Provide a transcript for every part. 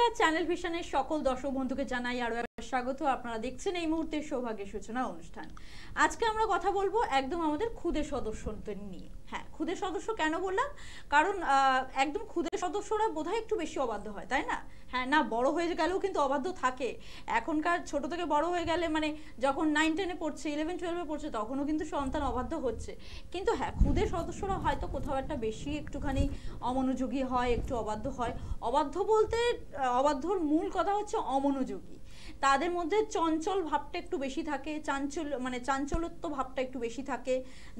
নমস্কার, চ্যানেল ভিশনের সকল দর্শক বন্ধুকে জানাই আরো একবার স্বাগত। আপনারা দেখছেন এই মুহূর্তে সৌভাগ্যের সূচনা অনুষ্ঠান। আজকে আমরা কথা বলবো একদম আমাদের খুদে সদস্যদের নিয়ে। হ্যাঁ, খুদে সদস্য কেন বললাম, কারণ একদম খুদে সদস্যরা বোধহয় একটু বেশি অবাধ্য হয়, তাই না? হ্যাঁ, না বড় হয়ে গেলেও কিন্তু অবাধ্য থাকে। এখনকার ছোট থেকে বড় হয়ে গেলে, মানে যখন 9-10-এ পড়ছে, 11-12-এ পড়ছে, তখনও কিন্তু সন্তান অবাধ্য হচ্ছে। কিন্তু হ্যাঁ, খুদে সদস্যরা হয়তো কোথাও একটা বেশি একটুখানি অমনোযোগী হয়, একটু অবাধ্য হয়। অবাধ্য বলতে অবাধ্যর মূল কথা হচ্ছে অমনোযোগী। তাদের মধ্যে চঞ্চল ভাবটা একটু বেশি থাকে, চাঞ্চল্যত্ব ভাবটা একটু বেশি থাকে,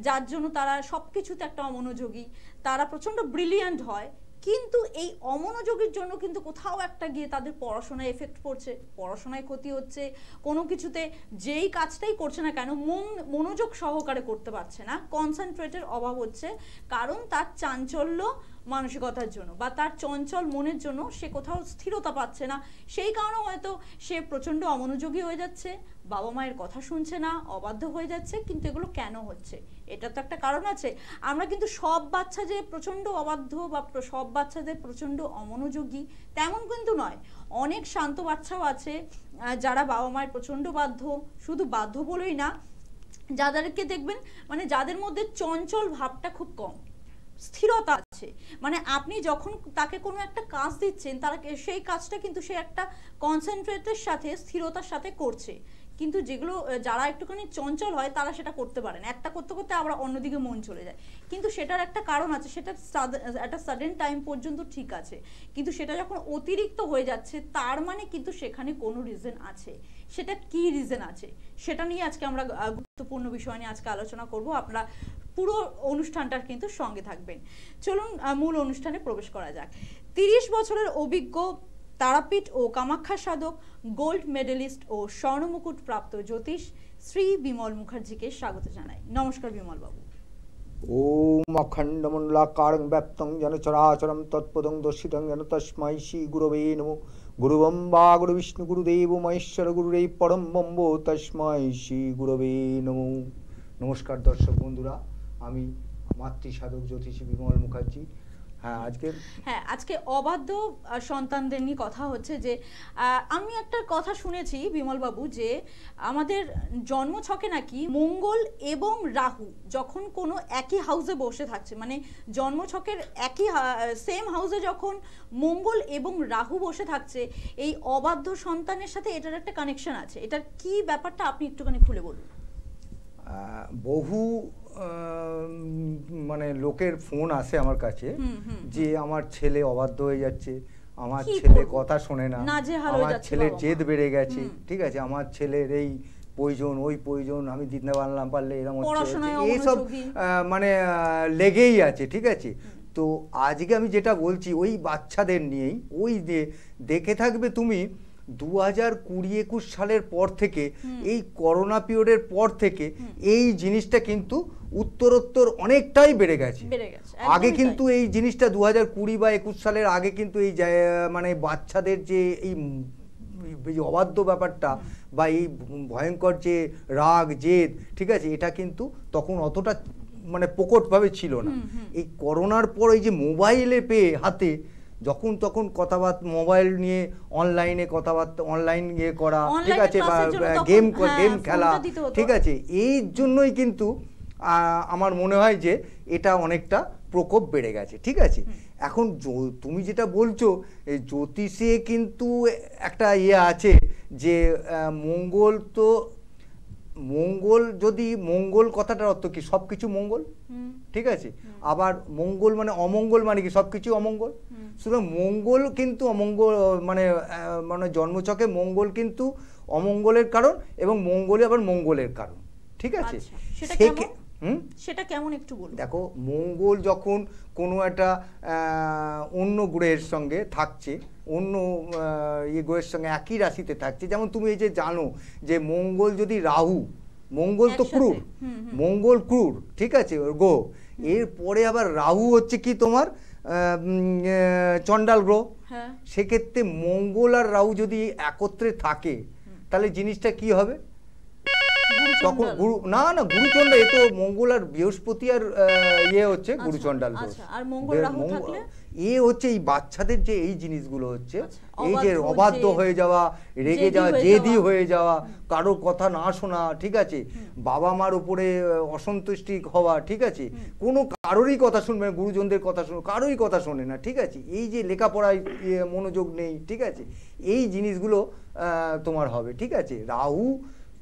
যার জন্য তারা সবকিছুতে একটা অমনোযোগী। তারা প্রচন্ড ব্রিলিয়ান্ট হয়, কিন্তু এই অমনোযোগের জন্য কিন্তু কোথাও একটা গিয়ে তাদের পড়াশোনায় এফেক্ট পড়ছে, পড়াশোনায় ক্ষতি হচ্ছে, কোনো কিছুতে যেই কাজটাই করছে না কেন মনোযোগ সহকারে করতে পারছে না, কনসেন্ট্রেটের অভাব হচ্ছে, কারণ তার চাঞ্চল্য মানসিকতার জন্য বা তার চঞ্চল মনের জন্য সে কোথাও স্থিরতা পাচ্ছে না। সেই কারণে হয়তো সে প্রচন্ড অমনোযোগী হয়ে যাচ্ছে, বাবা মায়ের কথা শুনছে না, অবাধ্য হয়ে যাচ্ছে। কিন্তু এগুলো কেন হচ্ছে, এটা তো একটা কারণ আছে। আমরা কিন্তু সব বাচ্চা যে প্রচন্ড অবাধ্য বা সব বাচ্চাদের প্রচন্ড অমনোযোগী তেমন কিন্তু নয়। অনেক শান্ত বাচ্চাও আছে যারা বাবা মায়ের প্রচন্ড বাধ্য। শুধু বাধ্য বলেই না, যাদেরকে দেখবেন মানে যাদের মধ্যে চঞ্চল ভাবটা খুব কম, স্থিরতা আছে। মানে আপনি যখন তাকে কোনো একটা কাজ দিচ্ছেন, তারা সেই কাজটা কিন্তু সে একটা কনসেন্ট্রেটের সাথে, স্থিরতার সাথে করছে। কিন্তু যেগুলো যারা একটুখানি চঞ্চল হয় তারা সেটা করতে পারে না, একটা করতে করতে আবার অন্যদিকে মন চলে যায়। কিন্তু সেটার একটা কারণ আছে, সেটা একটা সাডেন টাইম পর্যন্ত ঠিক আছে, কিন্তু সেটা যখন অতিরিক্ত হয়ে যাচ্ছে তার মানে কিন্তু সেখানে কোনো রিজন আছে। সেটা কি রিজন আছে সেটা নিয়ে আজকে আমরা গুরুত্বপূর্ণ বিষয় নিয়ে আজকে আলোচনা করব। আপনারা পুরো অনুষ্ঠানটার কিন্তু সঙ্গে থাকবেন। চলুন মূল অনুষ্ঠানে প্রবেশ করা যাক। 30 বছরের অভিজ্ঞ তারাপীঠ ও কামাখ্যা সাধক, গোল্ড মেডেলিস্ট ও স্বর্ণমুকুট প্রাপ্ত জ্যোতিষ শ্রী বিমল মুখার্জিকে স্বাগত জানাই। নমস্কার বিমল বাবু। ওম অখণ্ডমণ্ডলাকারং ব্যাপ্তং যেন চরাচরম তৎপদং দর্শিতং যেন তস্मै শ্রী গুরবে নমঃ। গুরু ব্রহ্মা গুরু বিষ্ণু গুরুদেব মহেশ্বর গুরুরেই পরম ব্রহ্ম তস্मै শ্রী গুরবে নমঃ। নমস্কার দর্শক বন্ধুরা, আমি মাতৃ সাধক জ্যোতিষী বিমল মুখার্জি। আজকে অবাধ্য সন্তানদের নিয়ে কথা হচ্ছে। যে আমি একটা কথা শুনেছি বিমল বাবু, যে আমাদের জন্মছকে নাকি মঙ্গল এবং রাহু যখন কোনো একই হাউসে বসে থাকছে, মানে জন্মছকের একই সেম হাউসে যখন মঙ্গল এবং রাহু বসে থাকছে, এই অবাধ্য সন্তানের সাথে এটার একটা কানেকশন আছে। এটার কি ব্যাপারটা আপনি একটুখানি খুলে বলুন। বহু মানে লোকের ফোন আসে আমার কাছে যে আমার ছেলে অবাধ্য হয়ে যাচ্ছে, আমার ছেলে কথা শোনে না, আমার ছেলের জেদ বেড়ে গেছে, ঠিক আছে, আমার ছেলের এই প্রয়োজন ওই প্রয়োজন, আমি দিতে পারলে এরকম হচ্ছে, এইসব মানে লেগেই আছে, ঠিক আছে। তো আজকে আমি যেটা বলছি ওই বাচ্চাদের নিয়েই, ওই যে দেখে থাকবে তুমি 2020-21 সালের পর থেকে, এই করোনা পিরিয়ডের পর থেকে এই জিনিসটা কিন্তু উত্তরোত্তর অনেকটাই বেড়ে গেছে। আগে কিন্তু এই জিনিসটা 2020 বা 21 সালের আগে কিন্তু এই মানে বাচ্চাদের যে এই অবাধ্য ব্যাপারটা বা এই ভয়ঙ্কর যে রাগ জেদ, ঠিক আছে, এটা কিন্তু তখন অতটা মানে প্রকটভাবে ছিল না। এই করোনার পর এই যে মোবাইলে পেয়ে হাতে যখন তখন কথাবার্তা, মোবাইল নিয়ে অনলাইনে কথাবার্তা, অনলাইন ইয়ে করা, ঠিক আছে, বা গেম খেলা, ঠিক আছে, এই জন্যই কিন্তু আমার মনে হয় যে এটা অনেকটা প্রকোপ বেড়ে গেছে, ঠিক আছে। এখন তুমি যেটা বলছো, জ্যোতিষে কিন্তু একটা ইয়ে আছে যে মঙ্গল, তো মঙ্গল, যদি মঙ্গল কথাটার অর্থ কি সবকিছু মঙ্গল, ঠিক আছে, আবার মঙ্গল মানে অমঙ্গল মানে কি সবকিছু অমঙ্গল। সুতরাং মঙ্গল কিন্তু অমঙ্গল মানে মানে জন্মছকে মঙ্গল কিন্তু অমঙ্গলের কারণ এবং মঙ্গলই আবার মঙ্গলের কারণ, ঠিক আছে। সেটা কেমন একটু বলুন। দেখো, মঙ্গল যখন কোনো একটা অন্য গ্রহের সঙ্গে থাকছে, অন্য গ্রহের সঙ্গে একই রাশিতে থাকছে, যেমন তুমি এই যে জানো যে মঙ্গল যদি রাহু, মঙ্গল তো ক্রূর, মঙ্গল ক্রূর, ঠিক আছে, গ্রহ। এরপরে আবার রাহু হচ্ছে কি তোমার চণ্ডাল গ্রহ। সেক্ষেত্রে মঙ্গল আর রাহু যদি একত্রে থাকে তাহলে জিনিসটা কি হবে? তখন গুরু না গুরুচন্ডাল, এ তো মঙ্গল আর বৃহস্পতি আর ইয়ে হচ্ছে গুরুচন্ডাল গ্রহ। হচ্ছে এই বাচ্চাদের যে এই জিনিসগুলো হচ্ছে, এই যে অবাধ্য হয়ে যাওয়া, রেগে যাওয়া, জেদি হয়ে যাওয়া, কারো কথা না শোনা, ঠিক আছে, বাবা মার উপরে অসন্তুষ্টি হওয়া, ঠিক আছে, কোনো কারোরই কথা শুনবে না, গুরুজনদের কথা শুনবে, কারোরই কথা শোনে না, ঠিক আছে, এই যে লেখাপড়ায় মনোযোগ নেই, ঠিক আছে, এই জিনিসগুলো তোমার হবে, ঠিক আছে। রাহু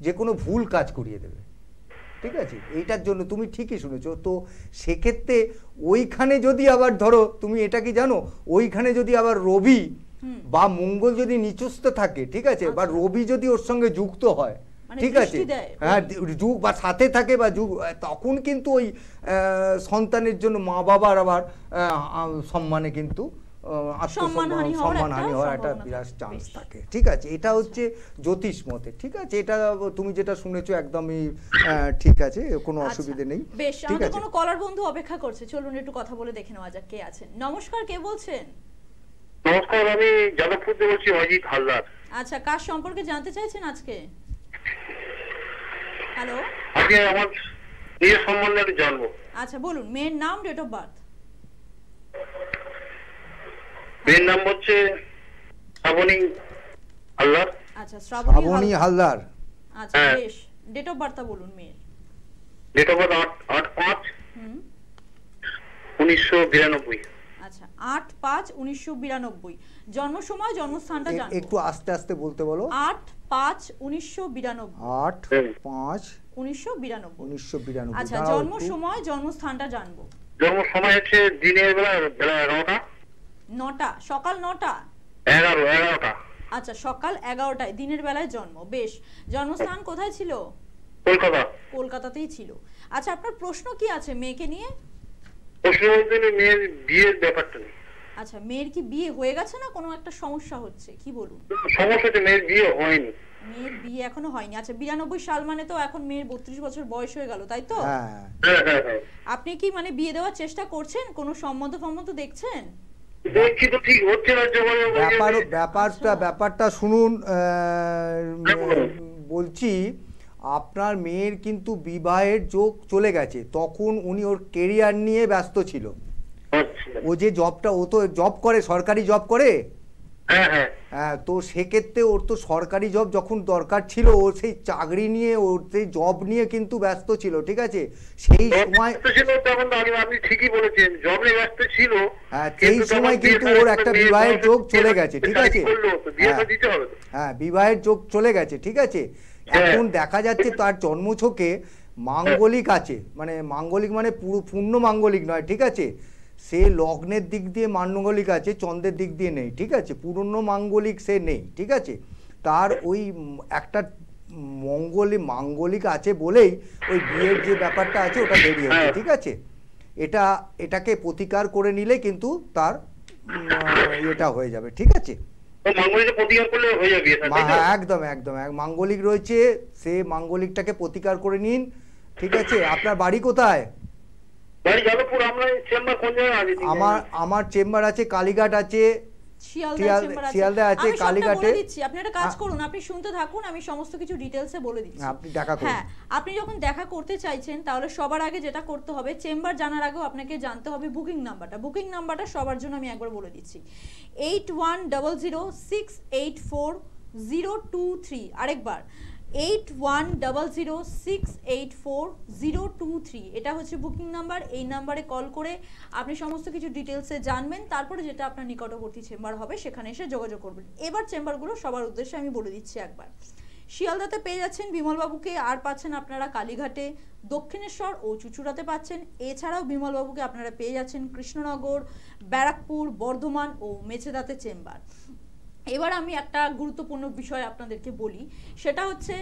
যে কোনো ভুল কাজ করিয়ে দেবে, ঠিক আছে, এইটার জন্য তুমি ঠিকই শুনেছো। তো সেক্ষেত্রে ওইখানে যদি আবার ধরো তুমি এটা কি জানো, ওইখানে যদি আবার রবি বা মঙ্গল যদি নিচস্থ থাকে, ঠিক আছে, বা রবি যদি ওর সঙ্গে যুক্ত হয়, ঠিক আছে, হ্যাঁ, যুগ বা সাথে থাকে বা যুগ, তখন কিন্তু ওই সন্তানের জন্য মা বাবার আবার সম্মানে কিন্তু সম্মানহানি হওয়ার একটা বিরাট চান্স থাকে, ঠিক আছে। এটা হচ্ছে জ্যোতিষ মতে, ঠিক আছে, এটা তুমি যেটা শুনেছো একদমই ঠিক আছে, কোনো অসুবিধা নেই। বেশ, আমাদের কোনো কলার বন্ধু অপেক্ষা করছে, চলুন একটু কথা বলে দেখে নেওয়া যাক কে আছেন। নমস্কার, কে বলছেন? নমস্কার, আমি যাদবপুর থেকে বলছি, অজিত হালদার। আচ্ছা, কার সম্পর্কে জানতে চাইছেন আজকে? হ্যালো, আজকে আমার মেয়ের সম্বন্ধে একটু জানবো। আচ্ছা বলুন, মেয়ের নাম, ডেট অফ বার্থ। মেয়ের নাম হচ্ছে শ্রাবণী হালদার। আচ্ছা, শ্রাবণী হালদার। আচ্ছা বেশ, ডেট অফ বার্থটা বলুন মেয়ের। Date of birth 8/5/1992। আচ্ছা, 8/5/1992। জন্ম সময়, জন্মস্থানটা জানবো। একটু আস্তে আস্তে বলতে বলো। 8/5/1992। 8/5/1992। আচ্ছা, জন্ম সময়, জন্মস্থানটা জানবো। জন্ম সময় হচ্ছে দিনের বেলা 11টা। 9টা, সকাল 9টা? 11টা। আচ্ছা, সকাল 11টায়, দিনের বেলায় জন্ম। বেশ, জন্মস্থান কোথায় ছিল? কলকাতা। কলকাতাতেই ছিল। আচ্ছা, আপনার প্রশ্ন কি আছে মেয়েকে নিয়ে? প্রশ্ন বলতে মেয়ের বিয়ের ব্যাপারটা নেই। আচ্ছা, মেয়ের কি বিয়ে হয়ে গেছে না কোনো একটা সমস্যা হচ্ছে, কি বলুন? সমস্যা হচ্ছে মেয়ের বিয়ে হয়নি। মেয়ের বিয়ে এখনো হয়নি। আচ্ছা, 92 সাল মানে তো এখন মেয়ের 32 বছর বয়স হয়ে গেল, তাই তো? হ্যাঁ। আপনি কি মানে বিয়ে দেওয়ার চেষ্টা করছেন? কোনো সম্বন্ধ দেখছেন? দেখছি তো, ঠিক হচ্ছে না। ব্যাপারটা শুনুন, বলছি আপনার মেয়ের কিন্তু বিবাহের যোগ চলে গেছে, তখন উনি ওর কেরিয়ার নিয়ে ব্যস্ত ছিল। ও যে জবটা, ও তো জব করে, সরকারি জব করে। হ্যাঁ, তো সেক্ষেত্রে ওর তো সরকারি জব যখন দরকার ছিল, ও সেই চাকরি নিয়ে, ওর সেই জব নিয়ে কিন্তু ব্যস্ত ছিল, ঠিক আছে, সেই সময়। আপনি ঠিকই বলেছেন, জব নিয়ে ব্যস্ত ছিল। হ্যাঁ, সেই সময় কিন্তু ওর একটা বিবাহের যোগ চলে গেছে, ঠিক আছে। হ্যাঁ, বিবাহের যোগ চলে গেছে, ঠিক আছে। এখন দেখা যাচ্ছে তার জন্মছকে মাঙ্গলিক আছে, মানে মাঙ্গলিক মানে পুরো পূর্ণ মাঙ্গলিক নয়, ঠিক আছে, সে লগ্নের দিক দিয়ে মাঙ্গলিক আছে, চন্দ্রের দিক দিয়ে নেই, ঠিক আছে, পূর্ণ মাঙ্গলিক সে নেই, ঠিক আছে। তার ওই একটা মাঙ্গলিক আছে বলেই ওই বিয়ের যে ব্যাপারটা আছে ওটা দেরি হচ্ছে, ঠিক আছে। এটাকে প্রতিকার করে নিলে কিন্তু তার এটা হয়ে যাবে, ঠিক আছে। একদম মাঙ্গলিক রয়েছে, সে মাঙ্গলিকটাকে প্রতিকার করে নিন, ঠিক আছে। আপনার বাড়ি কোথায়? আমার চেম্বার আছে কালীঘাট আছে, শিয়ালদা আছে, কালীঘাটে। আপনি একটা কাজ করুন, আপনি শুনতে থাকুন, আমি সমস্ত কিছু ডিটেইলসে বলে দিচ্ছি। আপনি দেখা করুন। হ্যাঁ, আপনি যখন দেখা করতে চাইছেন তাহলে সবার আগে যেটা করতে হবে, চেম্বার জানার আগেও আপনাকে জানতে হবে বুকিং নাম্বারটা। বুকিং নাম্বারটা সবার জন্য আমি একবার বলে দিচ্ছি, 8100684023। আরেকবার 8100684023। এটা হচ্ছে বুকিং নাম্বার। এই নাম্বারে কল করে আপনি সমস্ত কিছু ডিটেলসে জানবেন, তারপরে যেটা আপনার নিকটবর্তী চেম্বার হবে সেখানে এসে যোগাযোগ করবেন। এবার চেম্বারগুলো সবার উদ্দেশ্যে আমি বলে দিচ্ছি একবার। শিয়ালদাতে পেয়ে যাচ্ছেন বিমলবাবুকে, আর পাচ্ছেন আপনারা কালীঘাটে, দক্ষিণেশ্বর ও চুচুড়াতে পাচ্ছেন। এছাড়াও বিমলবাবুকে আপনারা পেয়ে যাচ্ছেন কৃষ্ণনগর, ব্যারাকপুর, বর্ধমান ও মেছেদাতে চেম্বার। এবার আমি একটা গুরুত্বপূর্ণ বিষয় আপনাদেরকে বলি, সেটা হচ্ছে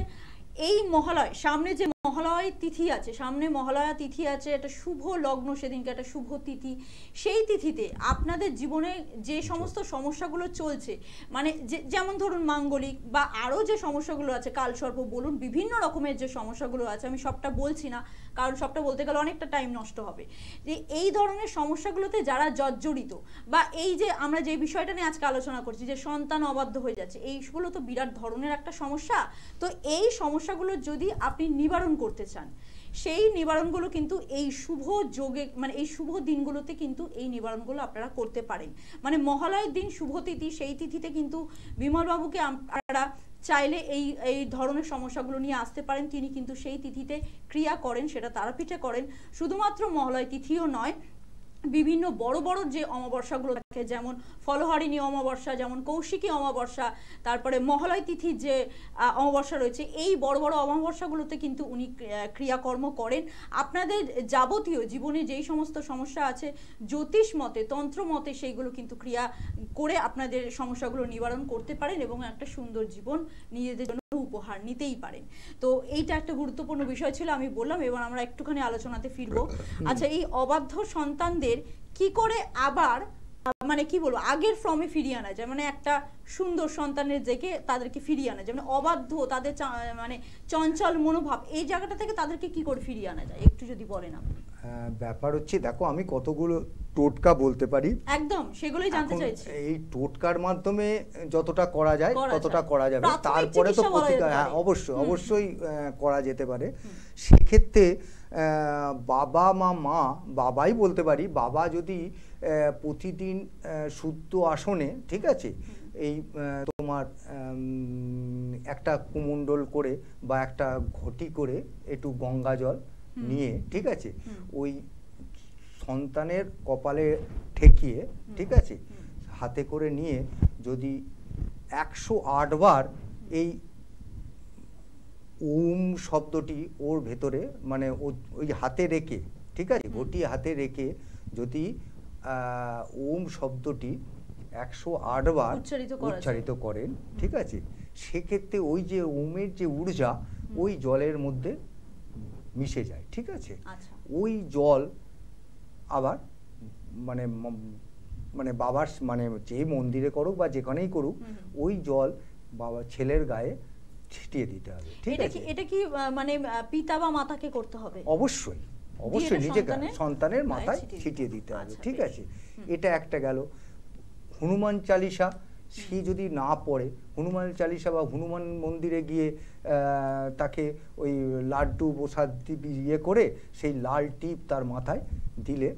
এই মহালয়, সামনে যে মহালয় তিথি আছে, সামনে মহালয়া তিথি আছে, একটা শুভ লগ্ন, সেদিনকে একটা শুভ তিথি। সেই তিথিতে আপনাদের জীবনে যে সমস্ত সমস্যাগুলো চলছে, মানে যেমন ধরুন মাঙ্গলিক বা আরও যে সমস্যাগুলো আছে, কালসর্প বলুন, বিভিন্ন রকমের যে সমস্যাগুলো আছে, আমি সবটা বলছি না কারণ সবটা বলতে গেলে অনেকটা টাইম নষ্ট হবে। যে এই ধরনের সমস্যাগুলোতে যারা জর্জরিত, বা এই যে আমরা যে বিষয়টা নিয়ে আজকে আলোচনা করছি, যে সন্তান অবাধ্য হয়ে যাচ্ছে, এইগুলো তো বিরাট ধরনের একটা সমস্যা। তো এই সমস্যাগুলো যদি আপনি নিবারণ করতে চান, সেই নিবারণগুলো কিন্তু এই শুভ যোগে মানে এই শুভ দিনগুলোতে কিন্তু এই নিবারণগুলো আপনারা করতে পারেন। মানে মহালয়ের দিন শুভ তিথি, সেই তিথিতে কিন্তু বিমলবাবুকে আপনারা চাইলে এই ধরনের সমস্যাগুলো নিয়ে আসতে পারেন। তিনি কিন্তু সেই তিথিতে ক্রিয়া করেন, সেটা তারাপীঠে করেন। শুধুমাত্র মহালয় তিথিও নয়, বিভিন্ন বড় বড় যে অমাবস্যাগুলো থাকে, যেমন ফলহারিণী অমাবস্যা, যেমন কৌশিকী অমাবস্যা, তারপরে মহালয় তিথির যে অমাবস্যা রয়েছে, এই বড় বড় অমাবস্যাগুলোতে কিন্তু উনি ক্রিয়াকর্ম করেন। আপনাদের যাবতীয় জীবনে যেই সমস্ত সমস্যা আছে জ্যোতিষ মতে, তন্ত্র মতে, সেইগুলো কিন্তু ক্রিয়া করে আপনাদের সমস্যাগুলো নিবারণ করতে পারেন এবং একটা সুন্দর জীবন নিজেদের জন্য উপহার নিতেই পারেন। তো এইটা একটা গুরুত্বপূর্ণ বিষয় ছিল, আমি বললাম। এবার আমরা একটুখানি আলোচনাতে ফিরবো। আচ্ছা, এই অবাধ্য সন্তানদের কি করে আবার মানে কি বলবো আগের ফর্মে ফিরিয়ে আনা যায়, মানে একটা সুন্দর সন্তানের দিকে তাদেরকে ফিরিয়ে আনা যায়, মানে অবাধ্য তাদের মানে চঞ্চল মনোভাব, এই জায়গাটা থেকে তাদেরকে কি করে ফিরিয়ে আনা যায় একটু যদি বলেন আপনি। ব্যাপার হচ্ছে, দেখো আমি কতগুলো টোটকা বলতে পারি, একদম সেগুলোই জানতে চাইছি। এই টোটকার মাধ্যমে যতটা করা যায় ততটা করা যাবে, তারপরে তো প্রতিকার অবশ্যই করা যেতে পারে। সেক্ষেত্রে বাবা মা বাবাই বলতে পারি, বাবা যদি প্রতিদিন শুদ্ধ আসনে, ঠিক আছে, এই তোমার একটা কুমণ্ডল করে বা একটা ঘটি করে একটু গঙ্গা জল নিয়ে, ঠিক আছে, ওই সন্তানের কপালে ঠেকিয়ে, ঠিক আছে, হাতে করে নিয়ে যদি 108 বার এই ওম শব্দটি ওর ভেতরে মানে ওই হাতে রেখে, ঠিক আছে, ঘটি হাতে রেখে যদি ওম শব্দটি 108 বার উচ্চারিত করেন, ঠিক আছে, সেক্ষেত্রে ওই যে ওমের যে ঊর্জা ওই জলের মধ্যে মিশে যায়, ঠিক আছে। ওই জল আবার মানে মানে বাবার মানে যে মন্দিরে করুক বা যেখানেই করুক, ওই জল বাবা ছেলের গায়ে ছিটিয়ে দিতে হবে, ঠিক আছে। এটা কি মানে পিতা বা মাতাকে করতে হবে? অবশ্যই নিজে সন্তানের মাথায় ছিটিয়ে দিতে হবে, ঠিক আছে। এটা একটা গেল। হনুমান চালিসা সে যদি না পড়ে, হনুমান চালিসা বা হনুমান মন্দিরে গিয়ে তাকে ওই লাড্ডু প্রসাদ ইয়ে করে সেই লাল টিপ তার মাথায় দিলে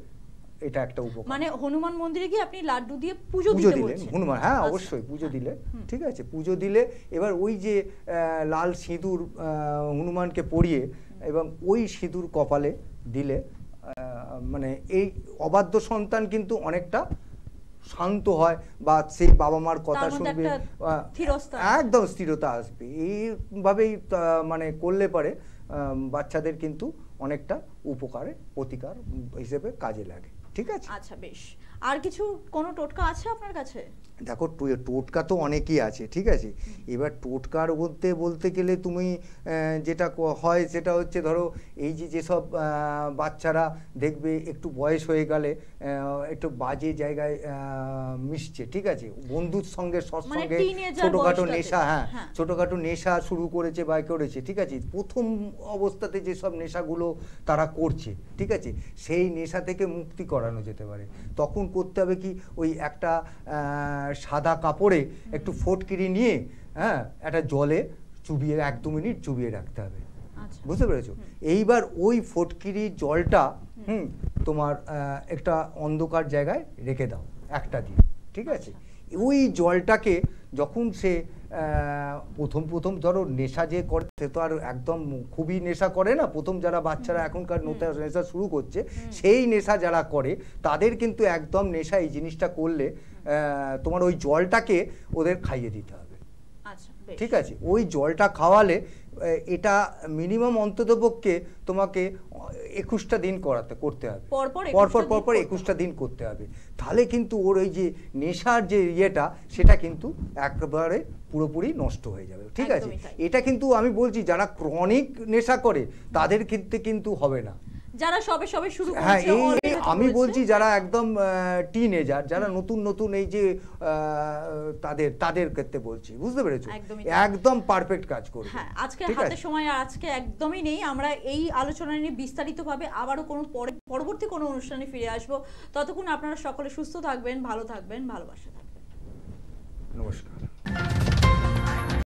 এটা একটা উপকার। মানে হনুমান মন্দিরে গিয়ে আপনি লাড্ডু দিয়ে পুজো দিলেন হনুমান, হ্যাঁ অবশ্যই পুজো দিলে, ঠিক আছে, পুজো দিলে এবার ওই যে লাল সিঁদুর হনুমানকে পরিয়ে এবং ওই সিঁদুর কপালে দিলে মানে এই অবাধ্য সন্তান কিন্তু অনেকটা শান্ত হয় বা সেই বাবা মার কথা শুনবে, একদম স্থিরতা আসবে। এইভাবেই মানে করলে পারে বাচ্চাদের কিন্তু অনেকটা উপকারে প্রতিকার হিসেবে কাজে লাগে, ঠিক আছে। আচ্ছা বেশ, আর কিছু কোনো টোটকা আছে আপনার কাছে? দেখো টোটকা তো অনেকই আছে, ঠিক আছে। এবার টোটকার মধ্যে বলতে গেলে তুমি যেটা হয় সেটা হচ্ছে, ধরো এই যেসব বাচ্চারা দেখবে একটু বয়স হয়ে গেলে একটু বাজে জায়গায় মিশছে, ঠিক আছে, বন্ধুর সঙ্গে সৎসঙ্গে ছোটখাটো নেশা, হ্যাঁ ছোটখাটো নেশা শুরু করেছে বা করেছে, ঠিক আছে। প্রথম অবস্থাতে যেসব নেশাগুলো তারা করছে, ঠিক আছে, সেই নেশা থেকে মুক্তি করানো যেতে পারে। তখন করতে হবে কি, ওই একটা সাদা কাপড়ে একটু ফটকিরি নিয়ে, হ্যাঁ, একটা জলে চুবিয়ে 1-2 মিনিট চুবিয়ে রাখতে হবে, বুঝতে পেরেছো। এইবার ওই ফটকিরি জলটা তোমার একটা অন্ধকার জায়গায় রেখে দাও একটা দিন, ঠিক আছে। ওই জলটাকে যখন সে প্রথম ধরো নেশা যে করে, সে তো আর একদম খুবই নেশা করে না, প্রথম যারা বাচ্চারা এখনকার নতুন নেশা শুরু করছে, সেই নেশা যারা করে তাদের কিন্তু একদম নেশা এই জিনিসটা করলে তোমার ওই জলটাকে ওদের খাইয়ে দিতে হবে, ঠিক আছে। ওই জলটা খাওয়ালে এটা মিনিমাম অন্ততপক্ষে তোমাকে 21টা দিন করতে হবে, পরপর 21টা দিন করতে হবে। তাহলে কিন্তু ওর ওই যে নেশার যে ইয়েটা সেটা কিন্তু একেবারে পুরোপুরি নষ্ট হয়ে যাবে, ঠিক আছে। এটা কিন্তু আমি বলছি যারা ক্রনিক নেশা করে তাদের ক্ষেত্রে কিন্তু হবে না, যারা সবে শুরু করছে। হ্যাঁ, আমি বলছি যারা একদম টিনেজার, যারা নতুন এই যে তাদের ক্ষেত্রে বলছি, বুঝতে পেরেছো, একদম পারফেক্ট কাজ করবে। হ্যাঁ, আজকে হাতে সময় আর আজকে একদমই নেই। আমরা এই আলোচনা নিয়ে বিস্তারিতভাবে আবারও কোনো পরবর্তী কোনো অনুষ্ঠানে ফিরে আসবো। ততক্ষণ আপনারা সকলে সুস্থ থাকবেন, ভালো থাকবেন, ভালোবাসা থাকবেন। নমস্কার।